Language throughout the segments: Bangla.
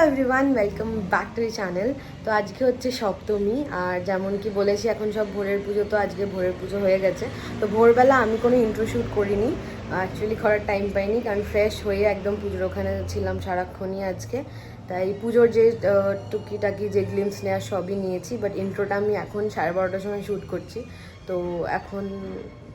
Everyone, welcome back to the channel. তো আজকে হচ্ছে সপ্তমী, আর যেমন কি বলেছি এখন সব ভোরের পুজো, তো আজকে ভোরের পুজো হয়ে গেছে। তো ভোরবেলা আমি কোনো ইন্ট্রো শ্যুট করিনি, অ্যাকচুয়ালি করার টাইম পাইনি, কারণ ফ্রেশ হয়ে একদম পুজোর ওখানে ছিলাম সারাক্ষণই আজকে। তাই পুজোর যে টুকিটাকি যে গ্লিমস নেওয়ার সবই নিয়েছি, বাট ইন্ট্রোটা আমি এখন 12:30টার সময় শ্যুট করছি। তো এখন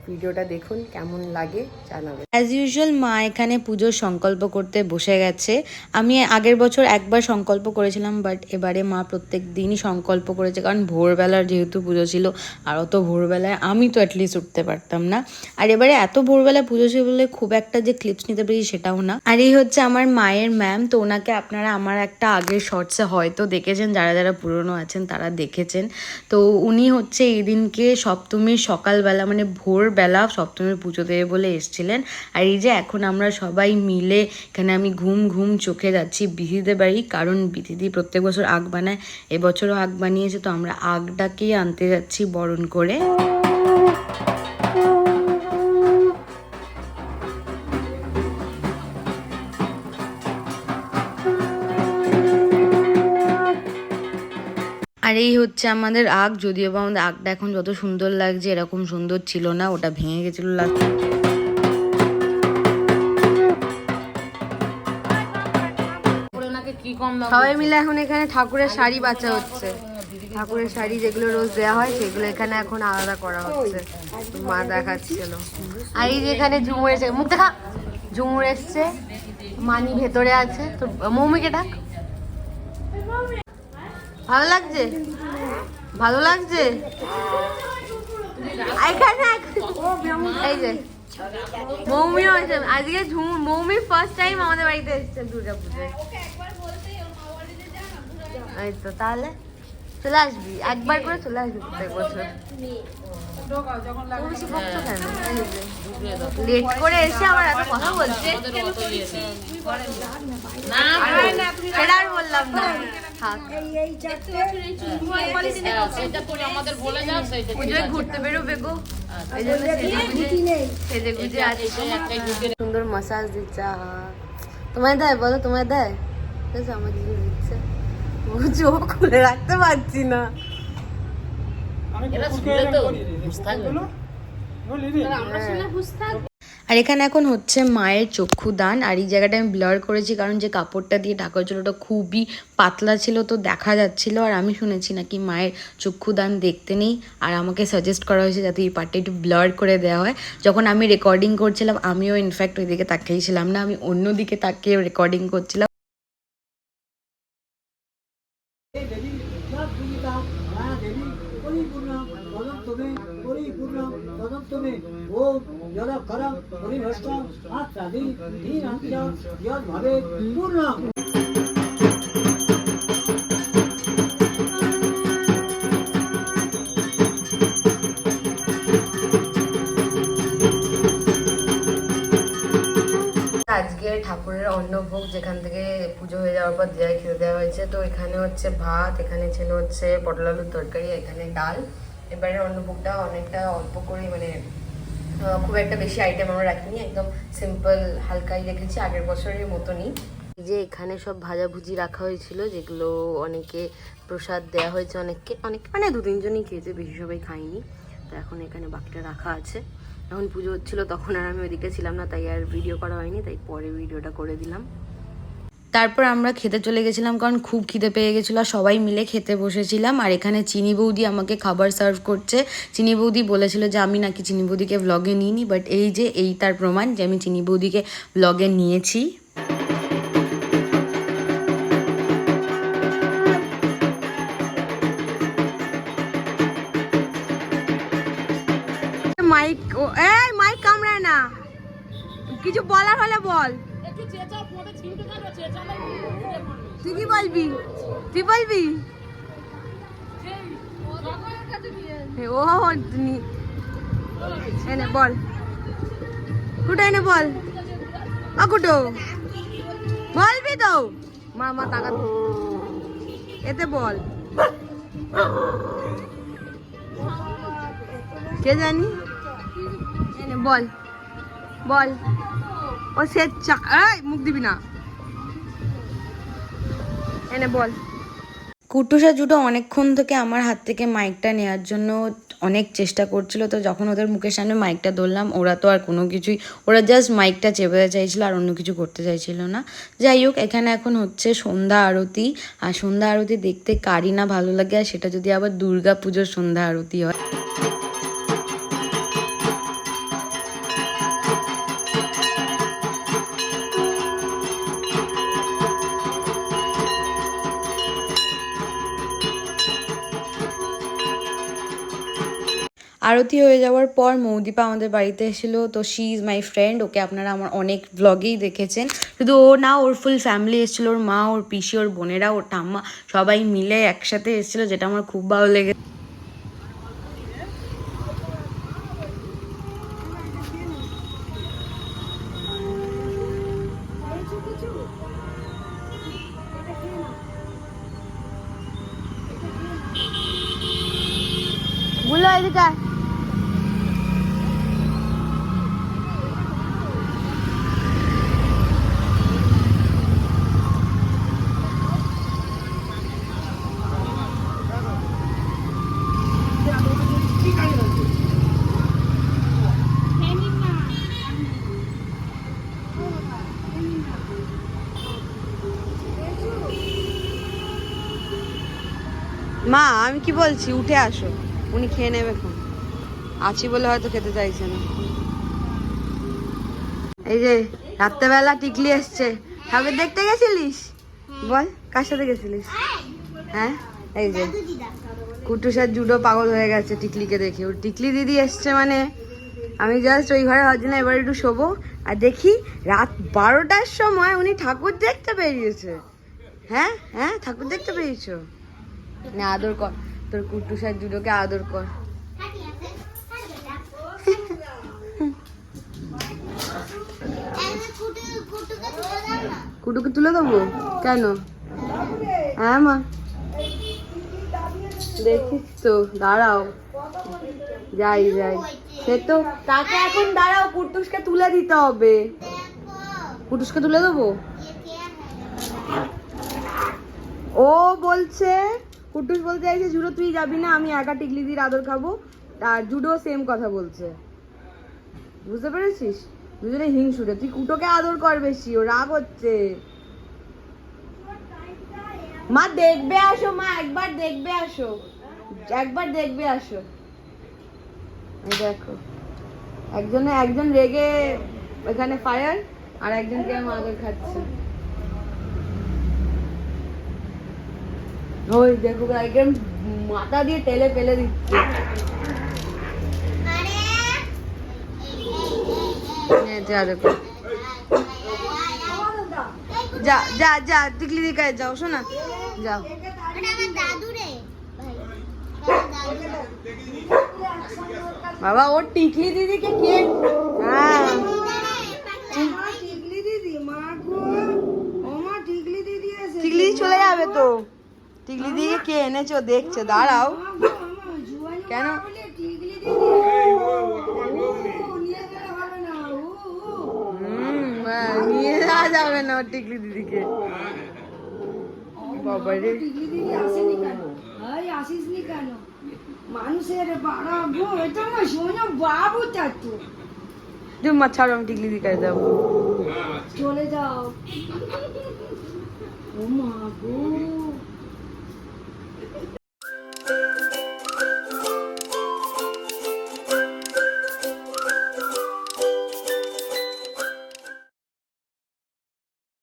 ভিডিওটা দেখুন, কেমন লাগে জানাবেন। অ্যাজ ইউজুয়াল মা এখানে পুজোর সংকল্প করতে বসে গেছে। আমি আগের বছর একবার সংকল্প করেছিলাম, বাট এবারে মা প্রত্যেক দিনই সংকল্প করেছে, কারণ ভোরবেলার যেহেতু পুজো ছিল, আর অত ভোরবেলায় আমি তো অ্যাটলিস্ট উঠতে পারতাম না। আর এবারে এত ভোরবেলায় পুজো ছিল বলে খুব একটা যে ক্লিপস নিতে পেরেছি সেটাও না। আর এই হচ্ছে আমার মায়ের ম্যাম। তো ওনাকে আপনারা আমার একটা আগের শর্টসে হয়তো দেখেছেন, যারা যারা পুরনো আছেন তারা দেখেছেন। তো উনি হচ্ছে এই দিনকে সপ্তমীর সকালবেলা মানে ভোরবেলা সপ্তমীর পুজো দেবে বলে এসেছিলেন। আর এই যে এখন আমরা সবাই মিলে এখানে আমি ঘুম ঘুম চোখে যাচ্ছি বিথিদের বাড়ি, কারণ বিথিদি প্রত্যেক বছর আগ বানায়, এবছরও আগ বানিয়েছে। তো আমরা আগটাকেই আনতে যাচ্ছি বরণ করে। আর এই হচ্ছে আমাদের আগ, যদিও বা আমাদের আগটা এখন যত সুন্দর লাগছে এরকম সুন্দর ছিল না, ওটা ভেঙে গেছিল লাগছে। সবাই মিলে এখন এখানে ঠাকুরের শাড়ি বাঁচা হচ্ছে। ঠাকুরের শাড়ি যেগুলো রোজ দেওয়া হয় সেগুলো এখানে এখন আলাদা করা হচ্ছে। মা দেখাচ্ছিল। আর এই যে এখানে ঝুমুর এসে, মুখ দেখা, ঝুমুর এসছে, মানি ভেতরে আছে। তো মৌমিকে ডাক। ভালো লাগছে, ভালো লাগছে এখানে। এই যে মৌমিও আছে আজকে। মৌমি ফার্স্ট টাইম আমাদের বাড়িতে এসছে দুর্গা পুজোয়। এই তো তাহলে চলে আসবি, একবার করে চলে আসবি প্রত্যেক বছর। লেট করে এসে আবার এত কথা বলছে, সেটা আর বললাম না। পুজোয় ঘুরতে বেরোবে গো, এই জন্য সেজে গুজে আছে। সুন্দর মাসাজ দিচ্ছে। তোমায় দেয় বলো, তোমায় দেয়? আমার দিদি দিচ্ছে, চোখ খুলে রাখতে পারছি না। আর এখানে এখন হচ্ছে মায়ের চক্ষুদান। আর এই জায়গাটা আমি ব্লার করেছি, কারণ যে কাপড়টা দিয়ে ঢাকা হয়েছিল ওটা খুবই পাতলা ছিল, তো দেখা যাচ্ছিল। আর আমি শুনেছি নাকি মায়ের চক্ষুদান দেখতে নেই, আর আমাকে সাজেস্ট করা হয়েছে যাতে এই পার্টটা একটু ব্লার করে দেওয়া হয়। যখন আমি রেকর্ডিং করছিলাম আমিও ইনফ্যাক্ট ওইদিকে তাকিয়েছিলাম না, আমি অন্যদিকে তাকিয়ে রেকর্ডিং করছিলাম। আজকে ঠাকুরের অন্নভোগ যেখান থেকে পুজো হয়ে যাওয়ার পর দেয় খেতে দেওয়া হয়েছে। তো এখানে হচ্ছে ভাত, এখানে ছিল হচ্ছে পটল আলুর তরকারি, এখানে ডাল। এবারে অন্নভোগটা অনেকটা অল্প করে, মানে খুব একটা বেশি আইটেম আমরা রাখিনি, একদম সিম্পল হালকাই রেখেছি, আগের বছরের মতনই। যে এখানে সব ভাজাভুজি রাখা হয়েছিল, যেগুলো অনেকে প্রসাদ দেওয়া হয়েছে, অনেককে মানে 2-3 জনই খেয়েছে, বেশি সবাই খাইনি। তো এখন এখানে বাকিটা রাখা আছে। এখন পুজো হচ্ছিলো, তখন আর আমি ওইদিকে ছিলাম না, তাই আর ভিডিও করা হয়নি, তাই পরে ভিডিওটা করে দিলাম। তারপর আমরা খেতে চলে গেছিলাম, কারণ খুব খিদে পেয়ে গেছিলো, সবাই মিলে খেতে বসেছিলাম। আর এখানে চিনি বৌদি আমাকে খাবার সার্ভ করছে। চিনি বৌদি বলেছিল যে আমি নাকি চিনি বৌদিকে ব্লগে নিইনি, বাট এই যে এই তার প্রমাণ যে আমি চিনি বৌদিকে ব্লগে নিয়েছি। মাইক কামড়ায় না, কিছু বলার হলে বল। তুই কি বলবি? তুই বলবি? ও এনে বল, কুটো এনে বল, কুটো বলবি তো? মা টাকা এতে বল, কে জানি। এনে বল বল। ও সে মুখ দিবি না। এনে বল। কুট্টুসা জুটো অনেকক্ষণ থেকে আমার হাত থেকে মাইকটা নেওয়ার জন্য অনেক চেষ্টা করছিল। তো যখন ওদের মুখের সামনে মাইকটা ধরলাম, ওরা তো আর কোনো কিছুই, ওরা জাস্ট মাইকটা চেপে চাইছিল আর অন্য কিছু করতে চাইছিল না। যাই হোক, এখানে এখন হচ্ছে সন্ধ্যা আরতি। আর সন্ধ্যা আরতি দেখতে কারই না ভালো লাগে, আর সেটা যদি আবার দুর্গা পুজোর সন্ধ্যা আরতি হয়। আরতি হয়ে যাওয়ার পর মৌদীপা আমাদের বাড়িতে এসেছিলো। তো শি ইজ মাই ফ্রেন্ড, ওকে আপনারা আমার অনেক ব্লগেই দেখেছেন। শুধু ও না, ওর ফুল ফ্যামিলি এসেছিলো, ওর মা, ওর পিসি, ওর বোনেরা, ওর ঠাম্মা, সবাই মিলে একসাথে এসেছিলো, যেটা আমার খুব ভালো লেগেছে। বলো এদিকে। মা, আমি কি বলছি, উঠে আসো, উনি খেয়ে নেবে এখন, আছি বলে হয়তো খেতে চাইছে না। এই যে রাত্রেবেলা টিকলি এসছে, ঠাকুর দেখতে গেছিলিস? বল, কার সাথে গেছিলিস? হ্যাঁ, এই যে কুট্টুসার জুডো পাগল হয়ে গেছে টিকলিকে দেখে। ওর টিকলি দিদি এসছে মানে আমি জাস্ট ওই ঘরে ভাবছি না এবার একটু শোবো, আর দেখি রাত 12টার সময় উনি ঠাকুর দেখতে বেরিয়েছে। হ্যাঁ হ্যাঁ, ঠাকুর দেখতে বেরিয়েছো? না, আদর কর, তোর কুট্টুসার জুডোকে আদর কর। কুটুকে তুলে দেবো কেন? হ্যাঁ মা, দেখিস তো, দাঁড়াও, যাই যাই, সে তো তাকে এখন দাঁড়াও, কুটুসকে তুলে দিতে হবে। কুটুসকে তুলে দেবো? ও বলছে, কুটুস বলতে চাইছে জুডো তুই যাবি না, আমি একা টিকলি দির আদর খাবো। আর জুডো সেম কথা বলছে, বুঝতে পেরেছিস? দুজনে হিংসুটে। তুই কুটোকে আদর কর বেশি, ও রাগ হচ্ছে। মা দেখবে আসো, মা একবার দেখবে আসো, একবার দেখবে আসো। দেখো, একজন রেগে এখানে ফায়ার, আর একজনকে আমি আদর খাচ্ছে। ওই দেখো, একদম মাথা দিয়ে তেলে ফেলে দিচ্ছে। যা যা যা, টিকলি দিকে যাও, শোনা, যাও। বাবা, ওর টিকলি দিদিকে কে? হ্যাঁ, টিকলি চলে যাবে তো। টিকলি দিদিকে কে এনেছো দেখছে, দাঁড়াও। কেন? নিয়ে যাওয়া যাবে না টিকলি দিদিকে। বাবা রে, টিকলি দিদি আসেনি কেন? আসিসনি কেন? মানুষের বাড়াবো, এটা আমার শোনো বাবু চাচ্ছু। মা ছাড়ো, আমি টিকলি দিকে যাবো। চলে যাও। ও মা গো।